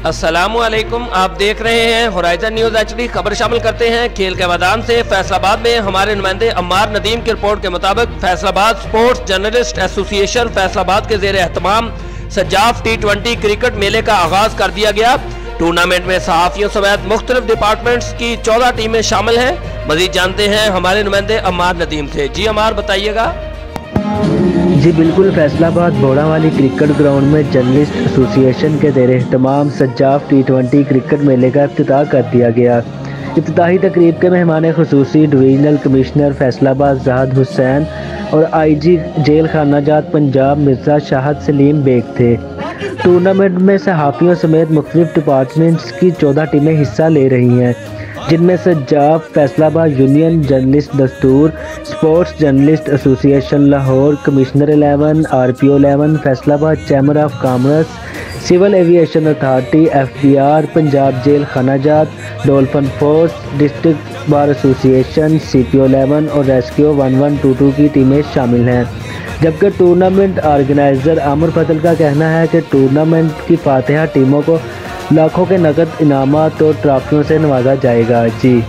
अस्सलामुअलैकुम, आप देख रहे हैं होराइजन न्यूज़ HD। खबर शामिल करते हैं खेल के मैदान से। फैसलाबाद में हमारे नुमाइंदे अम्मार नदीम की रिपोर्ट के मुताबिक Faisalabad sports journalist association Faisalabad के ज़ेर एहतमाम सजाफ T20 क्रिकेट मेले का आगाज कर दिया गया। टूर्नामेंट में सहाफ़ियों समेत मुख्तलिफ डिपार्टमेंट्स की 14 टीमें शामिल हैं। मज़ीद जानते हैं हमारे नुमाइंदे अम्मार नदीम से। जी अम्मार, बताइएगा। जी बिल्कुल, फैसलाबाद बोड़ावाली क्रिकेट ग्राउंड में जर्नलिस्ट एसोसिएशन के ज़ेर एहतमाम सजाफ T20 क्रिकेट मेले का इफ्तिताह कर दिया गया। इफ्तिताही तकरीब के मेहमान खुसूसी डिवीजनल कमिश्नर फैसलाबाद ज़ाहद हुसैन और IG जेल खाना जात पंजाब मिर्ज़ा शाहद सलीम बेग थे। टूर्नामेंट में सहाफ़ियों समेत मुख्तलिफ डिपार्टमेंट्स की 14 टीमें हिस्सा ले रही हैं, जिनमें सजाफ, फैसलाबाद यूनियन जर्नलिस्ट दस्तूर, sports journalist association Lahore, commissioner 11, RPO 11, Faisalabad chamber of commerce, civil aviation authority, FBR, Punjab jail खानाजात, dolphin force, district bar association, CPO 11 और रेस्क्यू 1122 की टीमें शामिल हैं। जबकि टूर्नामेंट ऑर्गेनाइज़र आमिर फजल का कहना है कि टूर्नामेंट की फातिहा टीमों को लाखों के नकद इनामात और ट्रॉफियों से नवाजा जाएगा। जी।